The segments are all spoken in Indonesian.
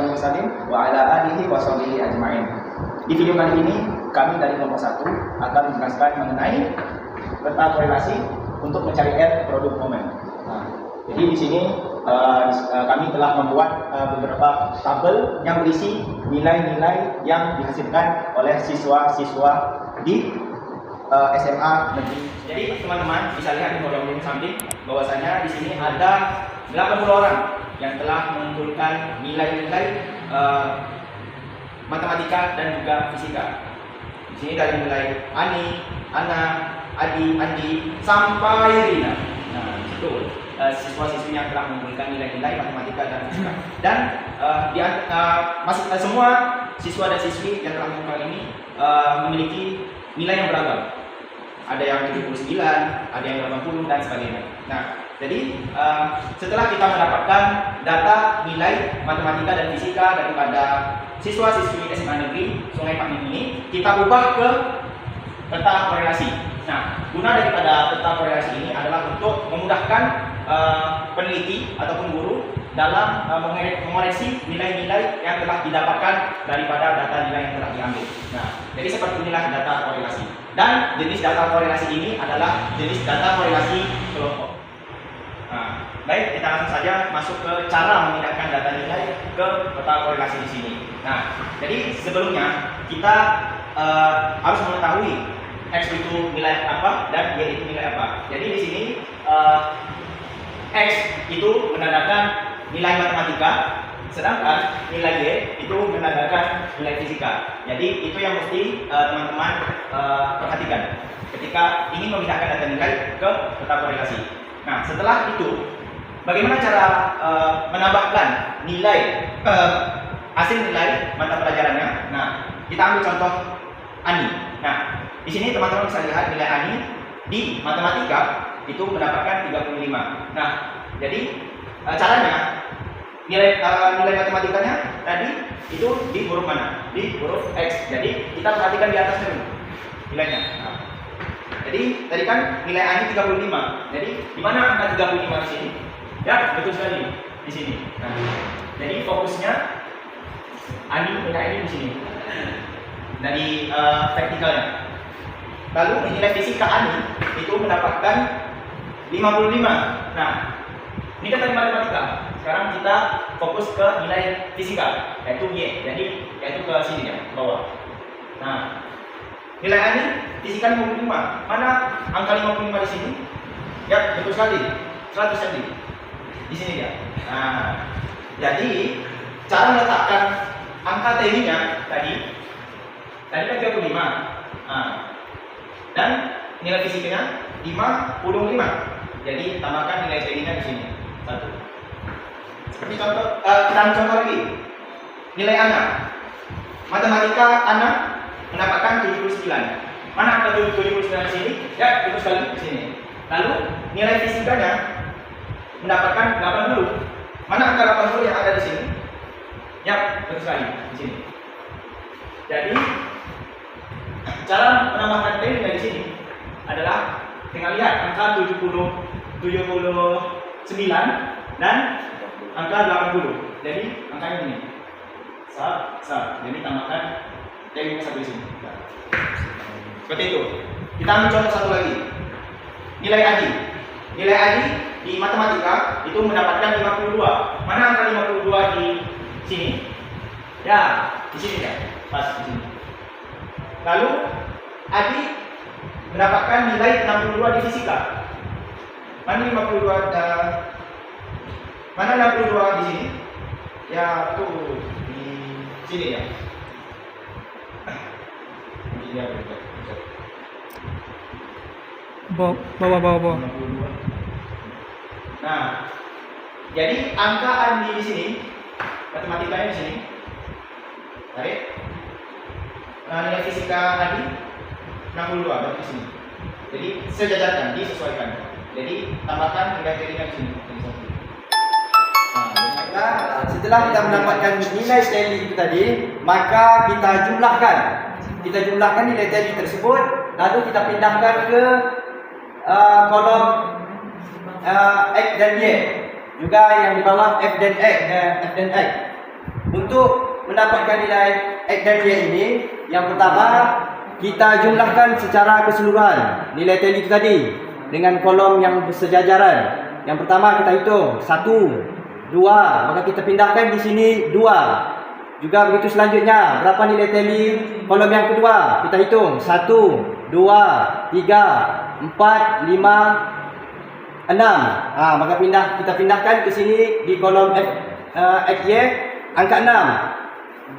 mursalin wa ala alihi wa sahbihi ajma'in. Di video kali ini kami dari kelompok 1 akan menjelaskan mengenai peta korelasi untuk mencari R produk momen. Nah, jadi di sini kami telah membuat beberapa tabel yang berisi nilai-nilai yang dihasilkan oleh siswa-siswa di SMA negeri. Jadi teman-teman bisa lihat di kolom ini samping bahwasanya di sini ada 80 orang yang telah mengumpulkan nilai-nilai matematika dan juga fisika. Di sini dari mulai Ani, Ana, Adi, Andi sampai Rina. Nah, itu siswa-siswi yang telah mengumpulkan nilai-nilai matematika dan fisika. Dan semua siswa dan siswi yang telah mengumpulkan ini memiliki nilai yang beragam. Ada yang 79, ada yang 80 dan sebagainya. Nah, jadi setelah kita mendapatkan data nilai matematika dan fisika daripada siswa-siswi SMA Negeri Sungai Pakming ini, kita ubah ke peta korelasi. Nah, guna daripada peta korelasi ini adalah untuk memudahkan peneliti ataupun guru dalam mengoreksi nilai-nilai yang telah didapatkan daripada data nilai yang telah diambil. Nah, jadi seperti inilah data korelasi. Dan jenis data korelasi ini adalah jenis data korelasi kelompok. Nah, baik, kita langsung saja masuk ke cara memindahkan data nilai ke peta korelasi di sini. Nah, jadi sebelumnya kita harus mengetahui X itu nilai apa dan Y itu nilai apa. Jadi di sini X itu menandakan nilai matematika, sedangkan nilai Y itu menandakan nilai fisika. Jadi itu yang mesti teman-teman perhatikan ketika ingin memindahkan data nilai ke peta korelasi. Nah, setelah itu bagaimana cara menambahkan nilai hasil nilai mata pelajarannya? Nah, kita ambil contoh Ani. Nah, di sini teman-teman bisa lihat nilai Ani di matematika itu mendapatkan 35. Nah, jadi caranya nilai matematikanya tadi itu di huruf mana? Di huruf X. Jadi kita perhatikan di atasnya dulu nilainya. Nah, jadi tadi kan nilai Ani 35. Jadi di mana angka 35 di sini? Ya, betul sekali di sini. Nah, jadi fokusnya Ani nilai ini di sini. Dari vertikalnya. Lalu nilai fisika Ani itu mendapatkan 55. Nah, ini kan tadi matematika. Sekarang kita fokus ke nilai fisika, yaitu Y. Jadi yaitu ke sini ya, ke bawah. Nah, nilai Ani fisika 55. Mana angka 55 di sini? Ya, betul sekali. 100 cm. Di sini ya. Nah, jadi cara meletakkan angka TI-nya tadi kan 35. Nah, dan nilai fisikanya 55. Jadi tambahkan nilai TI-nya di sini. 1. Seperti contoh, kita ambil contoh lagi. Nilai Ana. Matematika Ana mendapatkan 79. Mana angka 79 di sini? Ya, betul sekali di sini. Lalu nilai fisikanya mendapatkan 80. Mana angka 80 yang ada di sini? Ya, betul sekali di sini. Jadi cara menambahkan nilai di sini adalah tinggal lihat angka 79 dan angka 80. Jadi angkanya ini. Jadi tambahkan T-nya satu di sini. Seperti itu. Kita ambil contoh satu lagi. Nilai Adi. Nilai Adi di matematika itu mendapatkan 52. Mana angka 52 di sini? Ya, di sini ya. Pas di sini. Lalu Adi mendapatkan nilai 62 di fisika. Mana 52 mana 62 di sini? Ya, tuh di sini ya. Ini ya, bawah. Nah, jadi angka Andi di sini, matematikanya di sini. Tarik. Nah, nilai fisika Andi 62 berarti di sini. Jadi sejajarkan, disesuaikan. Jadi tambahkan nilai TI-nya di sini. Nah, setelah kita mendapatkan nilai TI itu tadi, maka kita jumlahkan. Kita jumlahkan nilai TI tersebut, lalu kita pindahkan ke kolom X dan Y. Juga yang di bawah F dan X. Untuk mendapatkan nilai X dan Y ini, yang pertama kita jumlahkan secara keseluruhan nilai tally itu tadi dengan kolom yang bersejajaran. Yang pertama kita hitung 1, 2, maka kita pindahkan di sini 2. Juga begitu selanjutnya, berapa nilai tally kolom yang kedua? Kita hitung 1, 2, 3, 4, 5, 6. Maka kita pindahkan ke sini di kolom XY angka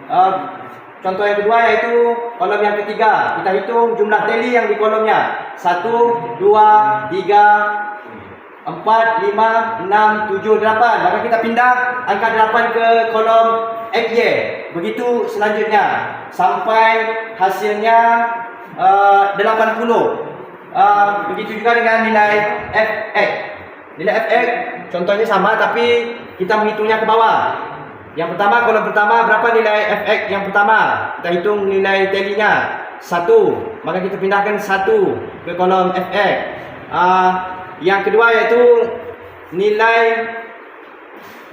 6. Contoh yang kedua yaitu kolom yang ketiga. Kita hitung jumlah tally yang di kolomnya. 1, 2, 3, 4, 5, 6, 7, 8. Maka kita pindah angka 8 ke kolom XY. Begitu selanjutnya sampai hasilnya 80. Begitu juga dengan nilai Fx. Nilai Fx contohnya sama tapi kita menghitungnya ke bawah. Yang pertama, kolom pertama, berapa nilai Fx yang pertama? Kita hitung nilai tally-nya 1. Maka kita pindahkan 1 ke kolom Fx. Yang kedua yaitu nilai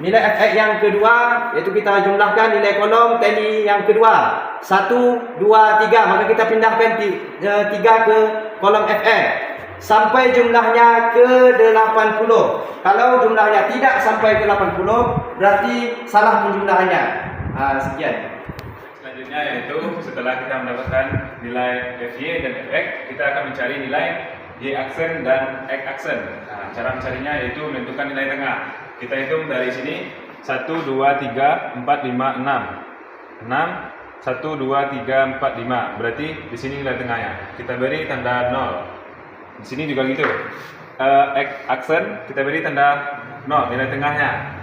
Fx yang kedua, yaitu kita jumlahkan nilai kolom tally yang kedua 1, 2, 3. Maka kita pindahkan 3 ke kolom Fx sampai jumlahnya ke 80. Kalau jumlahnya tidak sampai ke 80, berarti salah penjumlahannya. Sekian. Selanjutnya yaitu setelah kita mendapatkan nilai Fy dan Fx, kita akan mencari nilai Y aksen dan X aksen. Cara mencarinya yaitu menentukan nilai tengah. Kita hitung dari sini 1, 2, 3, 4, 5, 6. 6, 1, 2, 3, 4, 5. Berarti di sini nilai tengahnya. Kita beri tanda 0. Di sini juga gitu. X aksen kita beri tanda 0, nilai tengahnya.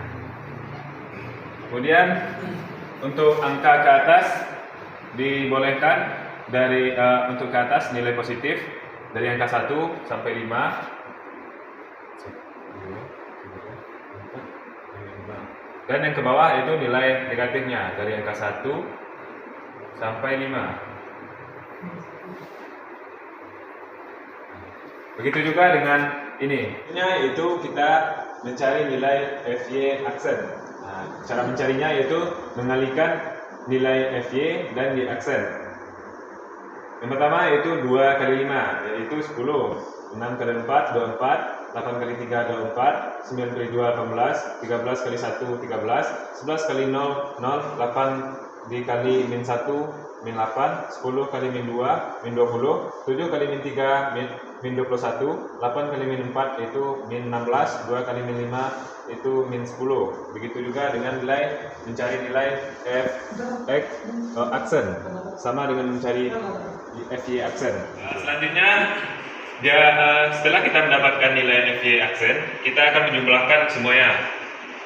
Kemudian untuk angka ke atas dibolehkan dari untuk ke atas nilai positif dari angka 1 sampai 5. Dan yang ke bawah itu nilai negatifnya dari angka 1 sampai 5. Begitu juga dengan ini. Yaitu kita mencari nilai Fy aksen. Cara mencarinya yaitu mengalihkan nilai Fy dan Y aksen. Yang pertama yaitu 2 kali 5, yaitu 10. 6 kali 4, 24. 8 kali 3, 24. 9 kali 2, 18. 13 kali 1, 13. 11 kali 0, 0. 8 dikali min 1, min 8. 10 kali min 2, min 20. 7 kali min 3, min 21. 8 kali min 4 itu min 16. 2 kali min 5 itu min 10. Begitu juga dengan nilai mencari nilai Fx aksen, sama dengan mencari Fy aksen. Selanjutnya setelah kita mendapatkan nilai Fy aksen, kita akan menjumlahkan semuanya,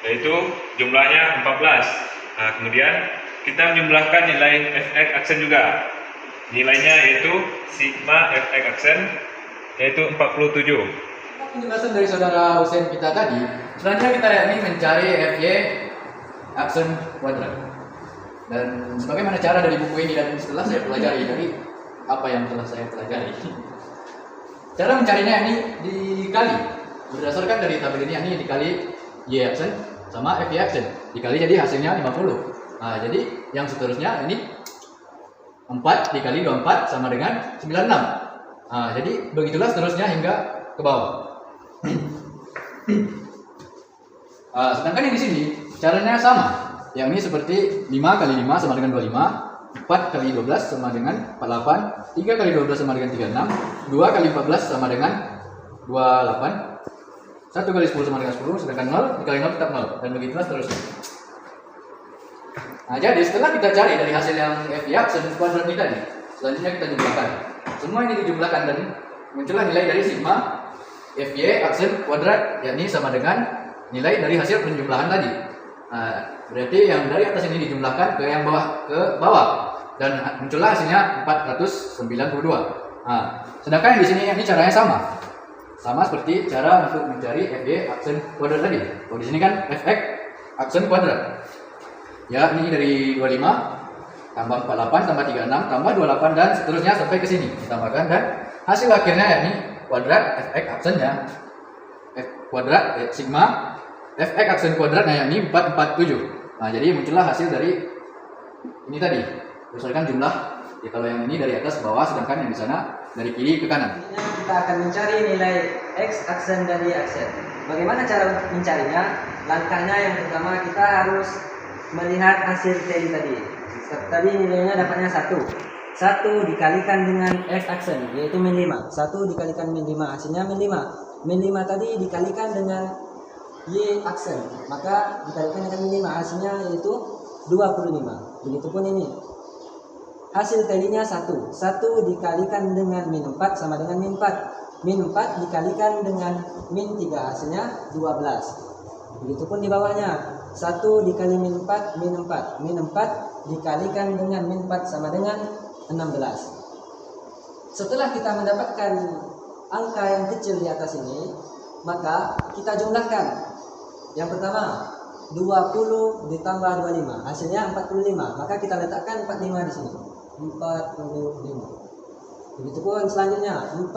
yaitu jumlahnya 14. Kemudian kita menjumlahkan nilai Fx aksen juga. Nilainya yaitu sigma Fx aksen yaitu 47. Penjelasan dari saudara Husain kita tadi, selanjutnya kita yakni mencari Fy aksen kuadrat. Dan sebagaimana cara dari buku ini dan setelah saya pelajari dari apa yang telah saya pelajari, cara mencarinya ini dikali berdasarkan dari tabel ini, yakni dikali Y aksen sama Fy aksen dikali, jadi hasilnya 50. Jadi yang seterusnya ini 4 dikali 24 sama dengan 96. Jadi begitulah seterusnya hingga ke bawah. Sedangkan yang di sini caranya sama, yakni seperti 5 kali 5 sama dengan 25, 4 kali 12 sama dengan 48, 3 kali 12 sama dengan 36, 2 kali 14 sama dengan 28, 1 kali 10 sama dengan 10, sedangkan 0 dikali 0 tetap 0, dan begitulah seterusnya. Jadi setelah kita cari dari hasil yang Fy aksen kuadrat ini tadi, selanjutnya kita jumlahkan. Semua ini dijumlahkan dan muncullah nilai dari sigma Fy aksen kuadrat, yakni sama dengan nilai dari hasil penjumlahan tadi. Berarti yang dari atas ini dijumlahkan ke yang bawah dan muncullah hasilnya 492. Sedangkan yang di sini ini caranya sama seperti cara untuk mencari Fy aksen kuadrat tadi. Di sini kan Fx aksen kuadrat. Ya, ini dari 25 tambah 48 tambah 36 tambah 28 dan seterusnya sampai ke sini ditambahkan, dan hasil akhirnya yakni kuadrat Fx aksennya F kuadrat sigma Fx aksen kuadratnya yakni 447. Nah, jadi muncullah hasil dari ini tadi. Berdasarkan jumlah, ya kalau yang ini dari atas ke bawah, sedangkan yang di sana dari kiri ke kanan. Kita akan mencari nilai X aksen dan Y aksen. Bagaimana cara mencarinya? Langkahnya yang pertama kita harus melihat hasil tally tadi. Tadi nilainya dapatnya 1. 1 dikalikan dengan X aksen yaitu min 5. 1 dikalikan min 5 hasilnya min 5. Min 5 tadi dikalikan dengan Y aksen, maka dikalikan dengan min 5 hasilnya yaitu 25. Begitupun ini. Hasil talinya 1. 1 dikalikan dengan min 4 sama dengan min 4. Min 4 dikalikan dengan min 3 hasilnya 12. Begitupun di bawahnya. 1 dikali min 4 min 4. Min 4 dikalikan dengan min 4 sama dengan 16. Setelah kita mendapatkan angka yang kecil di atas ini, maka kita jumlahkan. Yang pertama 20 ditambah 25 hasilnya 45. Maka kita letakkan 45 di sini. 45. Begitupun selanjutnya 4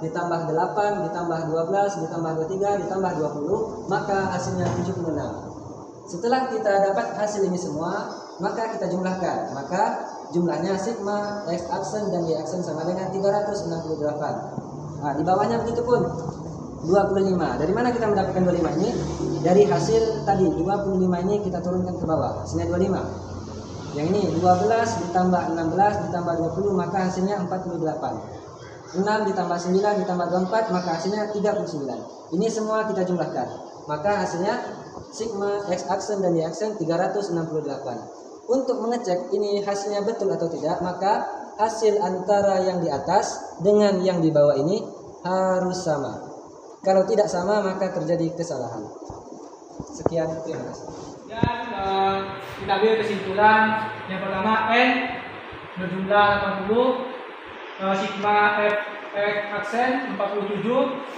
ditambah 8 ditambah 12 ditambah 23 ditambah 20, maka hasilnya 76. Setelah kita dapat hasil ini semua, maka kita jumlahkan. Maka jumlahnya sigma X aksen dan Y aksen sama dengan 368. Nah, di bawahnya begitupun 25. Dari mana kita mendapatkan 25 ini? Dari hasil tadi 25 ini kita turunkan ke bawah. Hasilnya 25. Yang ini 12 ditambah 16 ditambah 20 maka hasilnya 48. 6 ditambah 9 ditambah 24 maka hasilnya 39. Ini semua kita jumlahkan. Maka hasilnya sigma X aksen dan Y aksen 368. Untuk mengecek ini hasilnya betul atau tidak, maka hasil antara yang di atas dengan yang di bawah ini harus sama. Kalau tidak sama maka terjadi kesalahan. Sekian, terima kasih. Dan kita ambil kesimpulan yang pertama, N berjumlah 80, sigma F X aksen 47,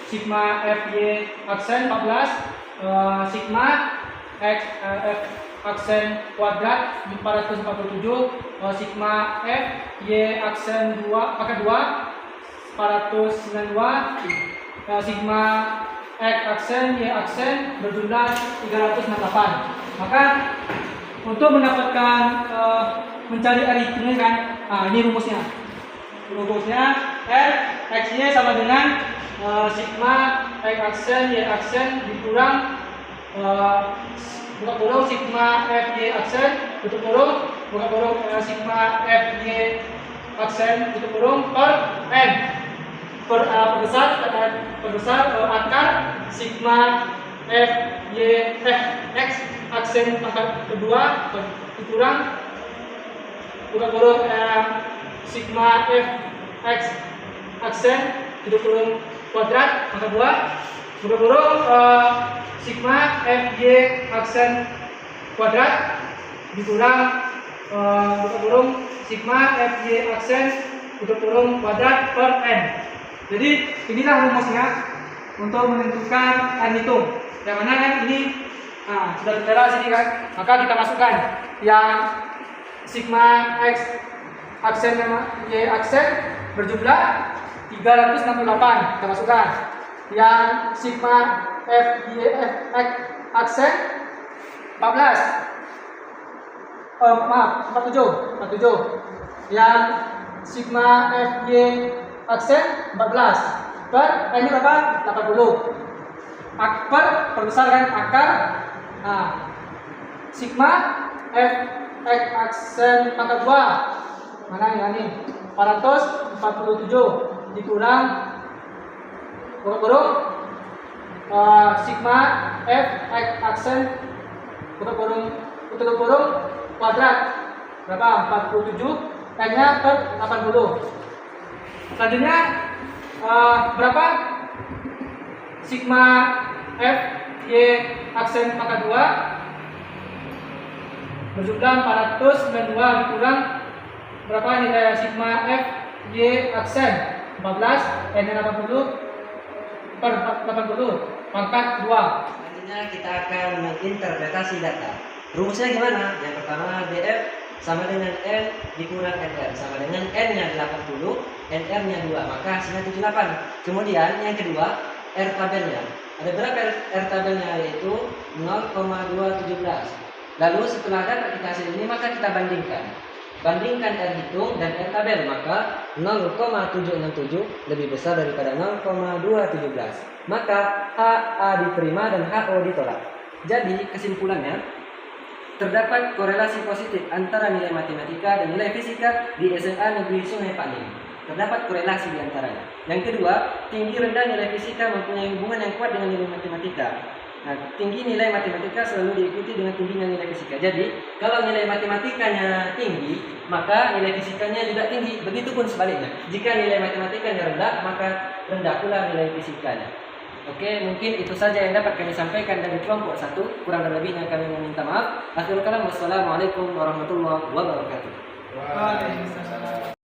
sigma F Y aksen 14, sigma X F aksen kuadrat 447, sigma F Y aksen 2 pangkat 2 492, sigma X aksen Y aksen berjumlah 368. Maka untuk mendapatkan mencari aritmetik kan, ini rumusnya. Rumusnya R X-nya sama dengan sigma X aksen Y aksen dikurang buka kurung sigma F Y aksen tutup kurung buka kurung sigma F Y aksen tutup kurung per N. Perbesar akar sigma F Y F X aksen pangkat kedua dikurang buka kurung sigma F X aksen tutup kurung kuadrat pangkat 2 buka kurung sigma F Y aksen kuadrat dikurang buka kurung sigma F Y aksen tutup kurung kuadrat per N. Jadi inilah rumusnya untuk menentukan N hitung. Yang mana kan ini sudah tertera sini kan, maka kita masukkan yang sigma X aksen Y aksen berjumlah 368 kita masukkan. Yang sigma F Y F X aksen 47. Yang sigma F Y aksen 14 per ini berapa? 80. Perbesar kan akar sigma F X aksen pangkat 2 mana yang ini 447 dikurang kurung sigma F X aksen tutup kurung kuadrat berapa? 47 N nya per 80. Selanjutnya berapa? Sigma F Y aksen pangkat 2 berjumlah 492 dikurang berapa nilai sigma F Y aksen 14 N 80 per 80 pangkat 2. Selanjutnya kita akan menginterpretasi data. Rumusnya gimana? Yang pertama DF sama dengan N dikurang NR sama dengan N nya 80, NR nya 2, maka hasilnya 78. Kemudian yang kedua R tabelnya. Ada berapa R tabelnya? Yaitu 0,217. Lalu setelah dapat kita hasil ini, maka kita bandingkan. Bandingkan R hitung dan R tabel, maka 0,767 lebih besar daripada 0,217. Maka HA diterima dan HO ditolak. Jadi kesimpulannya, terdapat korelasi positif antara nilai matematika dan nilai fisika di SMA Negeri Sungai Paling. Terdapat korelasi di antaranya. Yang kedua, tinggi rendah nilai fisika mempunyai hubungan yang kuat dengan nilai matematika. Nah, tinggi nilai matematika selalu diikuti dengan tingginya nilai fisika. Jadi, kalau nilai matematikanya tinggi, maka nilai fisikanya juga tinggi. Begitupun sebaliknya. Jika nilai matematikanya rendah, maka rendah pula nilai fisikanya. Oke, mungkin itu saja yang dapat kami sampaikan dari kelompok 1. Kurang dan lebihnya kami meminta maaf. Akhirul kalam, wassalamualaikum warahmatullahi wabarakatuh. Waalaikumsalam.